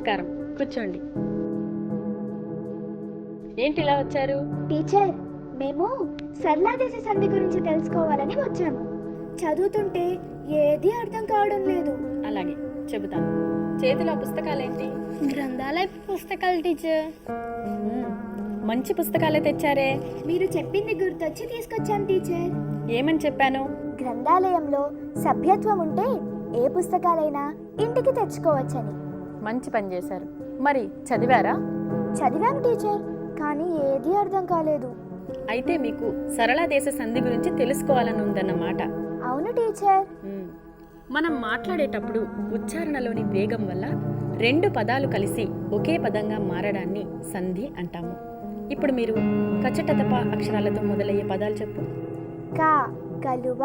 నమస్కారం, కూర్చోండి. ఏంటి ఇలా వచ్చారు? టీచర్, మేము సరళ దేశ సంధి గురించి తెలుసుకోవాలని వచ్చాము. చదువుతుంటే ఏది అర్థం కావడం లేదు. అలాగే చెబుతాను. చేతిలో పుస్తకాలేంటి? గ్రంథాలయ పుస్తకాలు టీచర్. మంచి పుస్తకాలే తెచ్చారే. మీరు చెప్పింది గుర్తొచ్చి తీసుకొచ్చాను టీచర్. ఏమని చెప్పాను? గ్రంథాలయంలో సభ్యత్వం ఉంటే ఏ పుస్తకాలైనా ఇంటికి తెచ్చుకోవచ్చని. మంచి పని చేశారు. మరి చదివారా? చదివాను టీచర్, కానీ ఏది అర్థం కాలేదు. అయితే మీకు సరళ దేశ సంధి గురించి తెలుసుకోవాలని ఉందన్నమాట. అవును టీచర్. మనం మాట్లాడేటప్పుడు ఉచ్చారణలోని వేగం వల్ల రెండు పదాలు కలిసి ఒకే పదంగా మారడాన్ని సంధి అంటాము. ఇప్పుడు మీరు కచటతప అక్షరాలతో మొదలయ్యే పదాలు చెప్పు. క కలువ,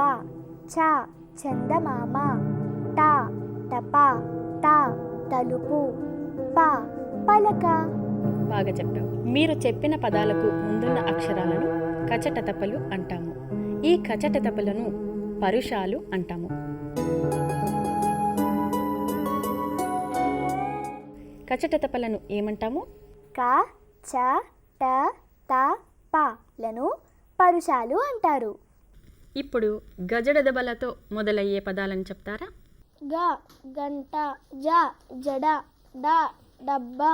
చ చందమామ, ట టప, త తలుపు, ప పలక. బాగా చెప్పావు. మీరు చెప్పిన పదాలకు ముందున్న అక్షరాలను కచటతపలు అంటాము. ఈ కచటతపలను పరుషాలు అంటాము. కచటతపలను ఏమంటాము? క చ ట త ప లను పరుషాలు అంటారు. ఇప్పుడు గజడదబలతో మొదలయ్యే పదాలను చెప్తారా? గ గంట, జ జడ, డ డబ్బా,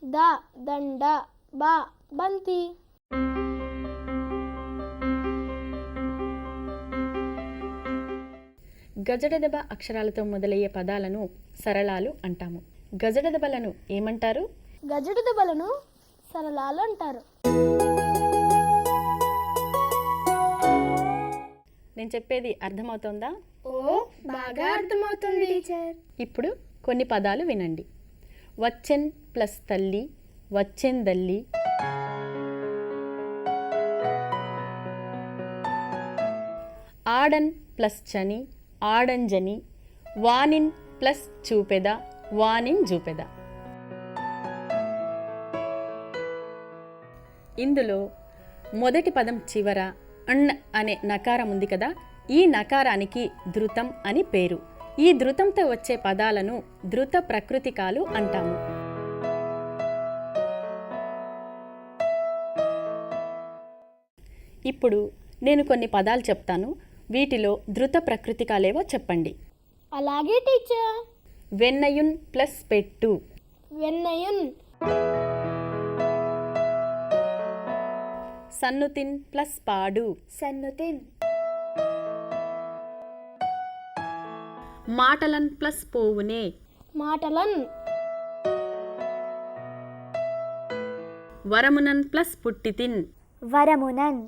ద దండ, బ బంతి. గజడదబ అక్షరాలతో మొదలయ్యే పదాలను సరళాలు అంటాము. గజడదబలను ఏమంటారు? గజడదబలను సరళాలు అంటారు. నేను చెప్పేది అర్థమవుతోందా? ఓ, బాగా అర్థమవుతుంది టీచర్. ఇప్పుడు కొన్ని పదాలు వినండి. వచ్చెన్ ప్లస్ తల్లి, వచ్చెందల్లి. ఆడన్ ప్లస్ చని, ఆడంజని. వానిన్ ప్లస్ చూపెద, వానిన్ జూపెద. ఇందులో మొదటి పదం చివర అణ్ అనే నకారం ఉంది కదా, ఈ నకారానికి ధృతం అని పేరు. ఈ ధృతంతో వచ్చే పదాలను ధృత ప్రకృతికాలు అంటాము. ఇప్పుడు నేను కొన్ని పదాలు చెప్తాను, వీటిలో ధృత ప్రకృతికాలేవో చెప్పండి. అలాగే టీచర్. వెన్నయున్ ప్లస్ పెట్టు, వెన్నయున్. సన్నుతిన్ ప్లస్ పాడు, సన్నుతిన్. మాటలన్ ప్లస్ పోవునే, మాటలన్. వరమునన్ ప్లస్ పుట్టితిన్, వరమునన్.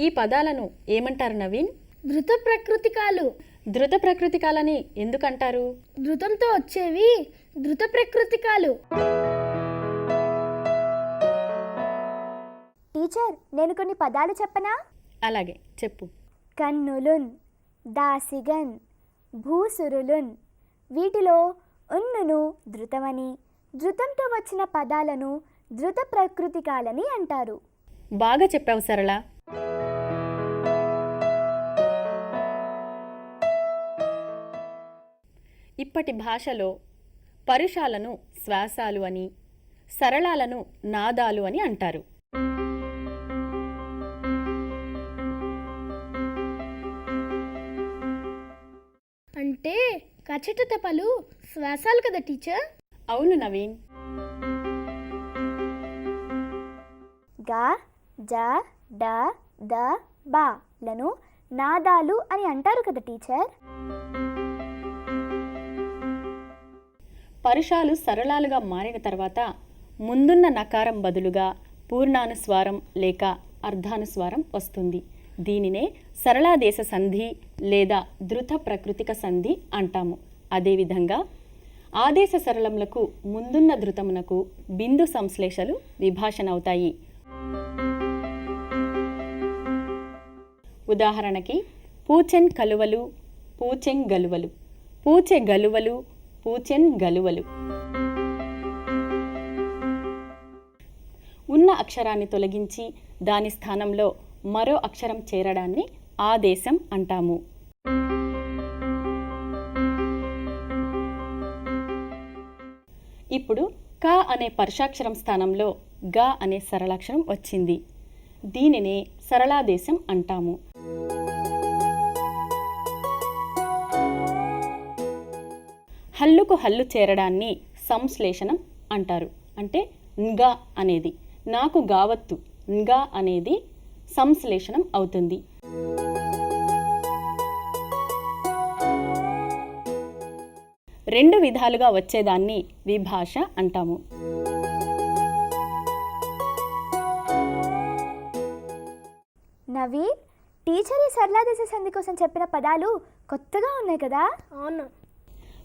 ఈ పదాలను ఏమంటారు నవీన్? ధృత ప్రకృతికాలు. ధృత ప్రకృతికాలని ఎందుకంటారు? ధృతంతో వచ్చేవి ధృత ప్రకృతికాలు. టీచర్, నేను కొన్ని పదాలు చెప్పనా? అలాగే చెప్పు. కన్నులున్, దాసిగన్, భూసురులున్. వీటిలో ఉన్నును ధృతమని, ధృతంతో వచ్చిన పదాలను ధృత ప్రకృతికాలని అంటారు. బాగా చెప్పావు సరళ. ఇప్పటి భాషలో పరుషాలను శ్వాసాలు అని, సరళాలను నాదాలు అని అంటారు. అంటే కచటతపలు శ్వాసాలు కదా టీచర్? అవును నవీన్. గా, జ, డ, ద, బ లను నాదాలు అని అంటారు కదా టీచర్? పరుషాలు సరళాలుగా మారిన తర్వాత ముందున్న నకారం బదులుగా పూర్ణానుస్వారం లేక అర్ధానుస్వారం వస్తుంది. దీనినే సరళాదేశ సంధి లేదా ధృత ప్రకృతిక సంధి అంటాము. అదేవిధంగా ఆదేశ సరళములకు ముందున్న ధృతమునకు బిందు సంశ్లేషలు విభాషణవుతాయి. ఉదాహరణకి పూచెన్ కలువలు, పూచెన్ గలువలు, పూచె గలువలు, పూచెన్ గలువలు. ఉన్న అక్షరాన్ని తొలగించి దాని స్థానంలో మరో అక్షరం చేరడాన్ని ఆదేశం అంటాము. ఇప్పుడు క అనే పరుషాక్షరం స్థానంలో గ అనే సరళాక్షరం వచ్చింది. దీనినే సరళాదేశం అంటాము. హల్లుకు హల్లు చేరడాన్ని సంశ్లేషణం అంటారు. అంటే న్గా అనేది నాకు గావత్తు, న్గా అనేది సంశ్లేషణం అవుతుంది. రెండు విధాలుగా వచ్చేదాన్ని విభాష అంటాము. నవీన్, టీచర్ ఈ సరళాదేశ సంధి కోసం చెప్పిన పదాలు కొత్తగా ఉన్నాయి కదా? అవును.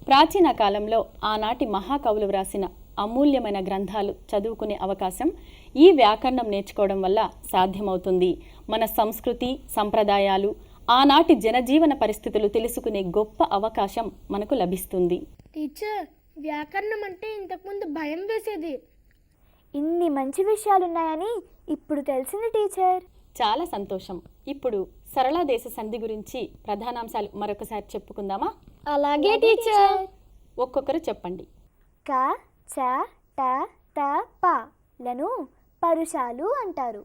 ప్రాచీన కాలంలో ఆనాటి మహాకవులు వ్రాసిన అమూల్యమైన గ్రంథాలు చదువుకునే అవకాశం ఈ వ్యాకరణం నేర్చుకోవడం వల్ల సాధ్యమవుతుంది. మన సంస్కృతి, సంప్రదాయాలు, ఆనాటి జనజీవన పరిస్థితులు తెలుసుకునే గొప్ప అవకాశం మనకు లభిస్తుంది. టీచర్, వ్యాకరణం అంటే ఇంతకుముందు భయం వేసేది. ఇన్ని మంచి విషయాలున్నాయని ఇప్పుడు తెలిసింది టీచర్. చాలా సంతోషం. ఇప్పుడు సరళాదేశ సంధి గురించి ప్రధానాంశాలు మరొకసారి చెప్పుకుందామా? అలాగే టీచర్. ఒక్కొక్కరు చెప్పండి. క, చ, ట, త, ప లను పరుషాలు అంటారు.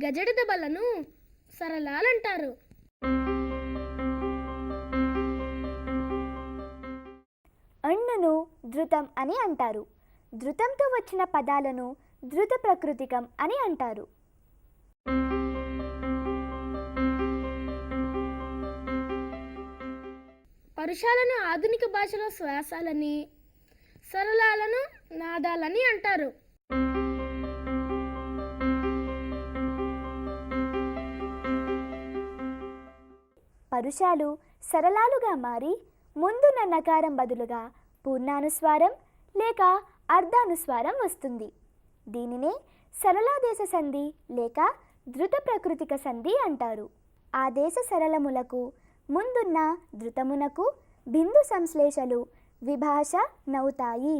గజడి దెబ్బలను సరళాలంటారు. అణ్ణును ధృతం అని అంటారు. ధృతంతో వచ్చిన పదాలను ధృత ప్రకృతికం అని అంటారు. పరుషాలను ఆధునిక భాషలో శ్వాసాలని, సరళాలను నాదాలని అంటారు. పరుషాలు సరళాలుగా మారి ముందున్న నకారం బదులుగా పూర్ణానుస్వారం లేక అర్ధానుస్వారం వస్తుంది. దీనినే సరళాదేశ సంధి లేక ధృత ప్రకృతిక సంధి అంటారు. ఆదేశ సరళములకు ముందున్న ధృతమునకు బిందు సంశ్లేషలు విభాష నవుతాయి.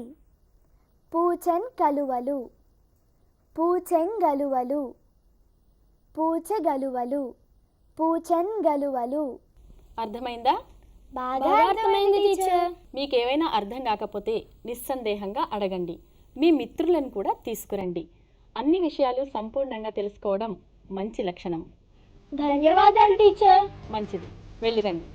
పూచెన్ కలువలు, పూచెంగలువలు, పూచెగలువలు, పూచెన్గలువలు. అర్థమైందా? బాగా అర్థమైంది టీచర్. మీకేమైనా అర్థం కాకపోతే నిస్సందేహంగా అడగండి. మీ మిత్రులను కూడా తీసుకురండి. అన్ని విషయాలు సంపూర్ణంగా తెలుసుకోవడం మంచి లక్షణం. ధన్యవాదాలు టీచర్. మంచిది, వెళ్ళిరండి.